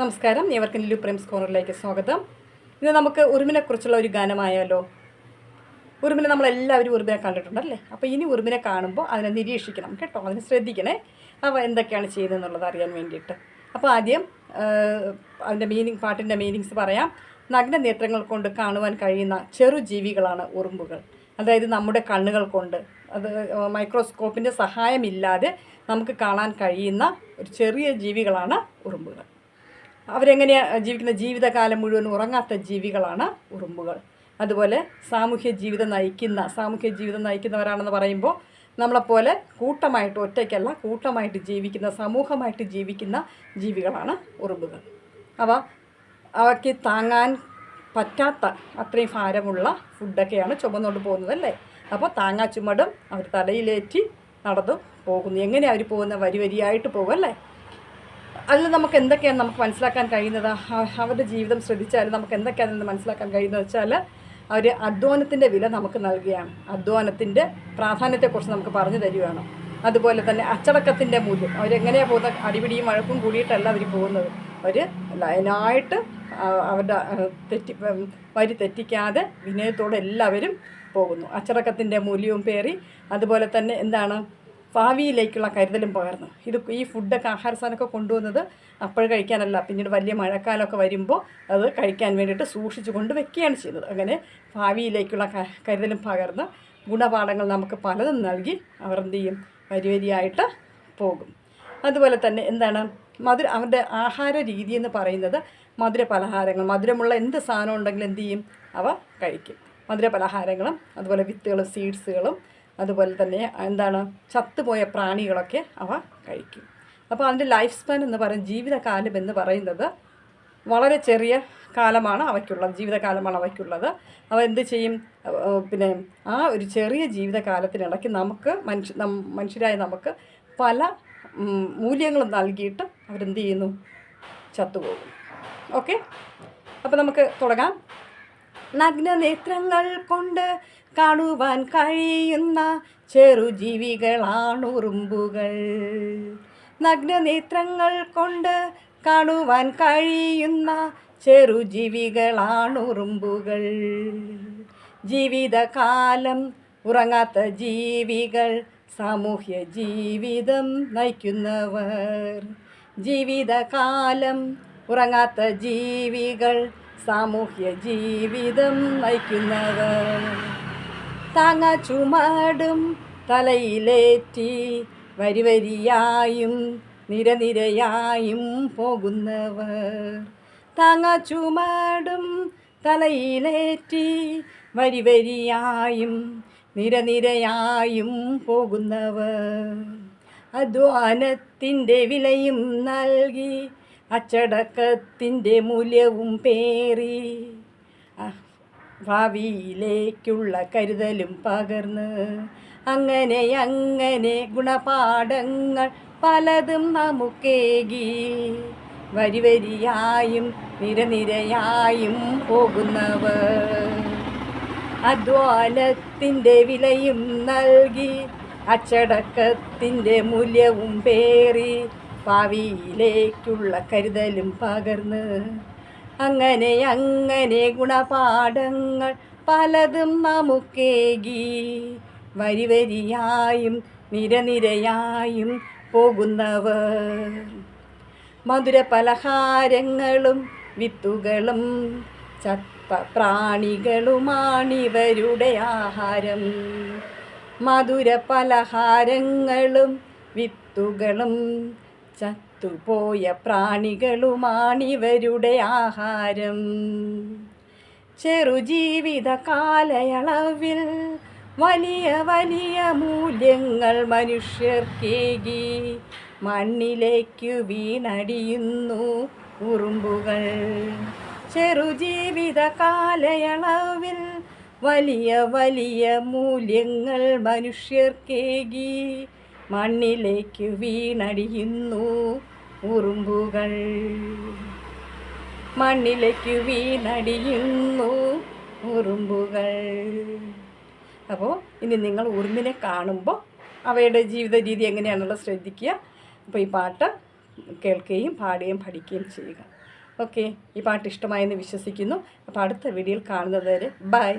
നമസ്കാരം, ഏവർക്കും ലിലു പ്രേംസ് കോർണറിലേക്ക് സ്വാഗതം. ഇന്ന് നമുക്ക് ഉറുമ്പിനെക്കുറിച്ചുള്ള ഒരു ഗാനമായാലോ. ഉറുമ്പിനെ നമ്മളെല്ലാവരും ഉറുമ്പിനെ കണ്ടിട്ടുണ്ടല്ലേ. അപ്പോൾ ഇനി ഉറുമ്പിനെ കാണുമ്പോൾ അതിനെ നിരീക്ഷിക്കണം കേട്ടോ, അതിനെ ശ്രദ്ധിക്കണേ. അവ എന്തൊക്കെയാണ് ചെയ്യുന്നതെന്നുള്ളത് അറിയാൻ വേണ്ടിയിട്ട്. അപ്പോൾ ആദ്യം അതിൻ്റെ പാട്ടിൻ്റെ മീനിങ്സ് പറയാം. നഗ്നനേത്രങ്ങൾ കൊണ്ട് കാണുവാൻ കഴിയുന്ന ചെറുജീവികളാണ് ഉറുമ്പുകൾ. അതായത് നമ്മുടെ കണ്ണുകൾ കൊണ്ട്, അത് മൈക്രോസ്കോപ്പിൻ്റെ സഹായമില്ലാതെ നമുക്ക് കാണാൻ കഴിയുന്ന ഒരു ചെറിയ ജീവികളാണ് ഉറുമ്പുകൾ. അവരെങ്ങനെയാണ് ജീവിക്കുന്ന? ജീവിതകാലം മുഴുവൻ ഉറങ്ങാത്ത ജീവികളാണ് ഉറുമ്പുകൾ. അതുപോലെ സാമൂഹ്യ ജീവിതം നയിക്കുന്നവരാണെന്ന് പറയുമ്പോൾ നമ്മളെപ്പോലെ കൂട്ടമായിട്ട്, ഒറ്റയ്ക്കല്ല, കൂട്ടമായിട്ട് ജീവിക്കുന്ന, സമൂഹമായിട്ട് ജീവിക്കുന്ന ജീവികളാണ് ഉറുമ്പുകൾ. അവയ്ക്ക് താങ്ങാൻ പറ്റാത്ത അത്രയും ഭാരമുള്ള ഫുഡൊക്കെയാണ് ചുമന്നുകൊണ്ട് പോകുന്നത് അല്ലേ. അപ്പോൾ താങ്ങാ ചുമടും അവർ തലയിലേറ്റി നടന്നു പോകുന്നു. എങ്ങനെയാണ് അവർ പോകുന്നത്? വരിയായിട്ട് പോകും അല്ലേ. അതിൽ നമുക്ക് എന്തൊക്കെയാണ് നമുക്ക് മനസ്സിലാക്കാൻ കഴിയുന്നത്? അവരുടെ ജീവിതം ശ്രദ്ധിച്ചാൽ നമുക്ക് എന്തൊക്കെയാണെന്ന് മനസ്സിലാക്കാൻ കഴിയുന്നത് വെച്ചാൽ, അവർ അധ്വാനത്തിൻ്റെ വില നമുക്ക് നൽകുകയാണ്. അധ്വാനത്തിൻ്റെ പ്രാധാന്യത്തെക്കുറിച്ച് നമുക്ക് പറഞ്ഞു തരികയാണ്. അതുപോലെ തന്നെ അച്ചടക്കത്തിൻ്റെ മൂല്യം. അവരെങ്ങനെയാണ് പോകുന്നത്? അടിപിടിയും വഴക്കും കൂടിയിട്ടല്ല അവർ പോകുന്നത്. അവർ ലൈനായിട്ട് അവരുടെ വരി തെറ്റിക്കാതെ വിനയത്തോടെ എല്ലാവരും പോകുന്നു. അച്ചടക്കത്തിൻ്റെ മൂല്യവും പേറി, അതുപോലെ തന്നെ എന്താണ്, ഭാവിയിലേക്കുള്ള കരുതലും പകർന്നു. ഈ ഫുഡൊക്കെ, ആഹാര സാധനമൊക്കെ കൊണ്ടുവന്നത് അപ്പോൾ കഴിക്കാനല്ല, പിന്നീട് വലിയ മഴക്കാലമൊക്കെ വരുമ്പോൾ അത് കഴിക്കാൻ വേണ്ടിയിട്ട് സൂക്ഷിച്ചു കൊണ്ട് വെക്കുകയാണ് ചെയ്യുന്നത്. അങ്ങനെ ഭാവിയിലേക്കുള്ള കരുതലും പകർന്ന് ഗുണപാഠങ്ങൾ നമുക്ക് പലതും നൽകി അവർ എന്ത് ചെയ്യും? വരിയായിട്ട് പോകും. അതുപോലെ തന്നെ എന്താണ്, അവരുടെ ആഹാര രീതി എന്ന് പറയുന്നത് മധുര പലഹാരങ്ങൾ, മധുരമുള്ള എന്ത് സാധനം ഉണ്ടെങ്കിലും എന്ത് ചെയ്യും? അവ കഴിക്കും. മധുര പലഹാരങ്ങളും അതുപോലെ വിത്തുകളും സീഡ്സുകളും അതുപോലെ തന്നെ എന്താണ്, ചത്തുപോയ പ്രാണികളൊക്കെ അവ കഴിക്കും. അപ്പോൾ അതിൻ്റെ ലൈഫ് സ്പാൻ എന്ന് പറയുന്നത്, ജീവിതകാലം എന്ന് പറയുന്നത് വളരെ ചെറിയ കാലമാണ് അവയ്ക്കുള്ളത്. അവ എന്ത് ചെയ്യും? പിന്നെ ആ ഒരു ചെറിയ ജീവിതകാലത്തിനിടയ്ക്ക് നമുക്ക് മനുഷ്യരായ നമുക്ക് പല മൂല്യങ്ങളും നൽകിയിട്ട് അവരെന്ത് ചെയ്യുന്നു? ചത്തുപോകും. ഓക്കെ, അപ്പോൾ നമുക്ക് തുടങ്ങാം. നഗ്നനേത്രങ്ങൾ കൊണ്ട് കാണുവാൻ കഴിയുന്ന ചെറുജീവികളാണ് ഉറുമ്പുകൾ. നഗ്നനേത്രങ്ങൾ കൊണ്ട് കാണുവാൻ കഴിയുന്ന ചെറുജീവികളാണ് ഉറുമ്പുകൾ. ജീവിതകാലം ഉറങ്ങാത്ത ജീവികൾ, സാമൂഹ്യ ജീവിതം നയിക്കുന്നവർ. ജീവിതകാലം ഉറങ്ങാത്ത ജീവികൾ, സാമൂഹ്യ ജീവിതം നയിക്കുന്നവർ. താങ്ങാ ചുമടും തലയിലേറ്റി വരിയായും നിരയായും പോകുന്നവർ. താങ്ങാ ചുമടും തലയിലേറ്റി വരിയായും നിരയായും പോകുന്നവർ. അധ്വാനത്തിൻ്റെ വിലയും നൽകി, അച്ചടക്കത്തിൻ്റെ മൂല്യവും പേറി, ഭാവിയിലേക്കുള്ള കരുതലും പകർന്ന്, അങ്ങനെ ഗുണപാഠങ്ങൾ പലതും നമുക്കേകി വരിയായും നിരയായും പോകുന്നവർ. അധ്വാനത്തിൻ്റെ വിലയും നൽകി, അച്ചടക്കത്തിൻ്റെ മൂല്യവും പേറി, ഭാവിയിലേക്കുള്ള കരുതലും പകർന്ന്, അങ്ങനെ ഗുണപാഠങ്ങൾ പലതും നമുക്കേകി വരിയായും നിരയായും പോകുന്നവർ. മധുര പലഹാരങ്ങളും വിത്തുകളും ചത്ത പ്രാണികളുമാണിവരുടെ ആഹാരം. മധുര പലഹാരങ്ങളും വിത്തുകളും ചത്തുപോയ പ്രാണികളുമാണിവരുടെ ആഹാരം. ചെറുജീവിത കാലയളവിൽ വലിയ മൂല്യങ്ങൾ മനുഷ്യർക്കേകി മണ്ണിലേക്കു വീണടിയുന്നു ഉറുമ്പുകൾ. ചെറുജീവിത കാലയളവിൽ വലിയ മൂല്യങ്ങൾ മനുഷ്യർക്കേകി മണ്ണിലേക്ക് വീണടിയുന്നു ഉറുമ്പുകൾ. മണ്ണിലേക്ക് വീണടിയുന്നു ഉറുമ്പുകൾ. അപ്പോൾ ഇനി നിങ്ങൾ ഉറുമ്പിനെ കാണുമ്പോൾ അവയുടെ ജീവിത രീതി എങ്ങനെയാണെന്നുള്ളത് ശ്രദ്ധിക്കുക. അപ്പോൾ ഈ പാട്ട് കേൾക്കുകയും പാടുകയും പഠിക്കുകയും ചെയ്യുക. ഓക്കെ, ഈ പാട്ട് ഇഷ്ടമായെന്ന് വിശ്വസിക്കുന്നു. അപ്പോൾ അടുത്ത വീഡിയോയിൽ കാണുന്നത് വരെ ബൈ.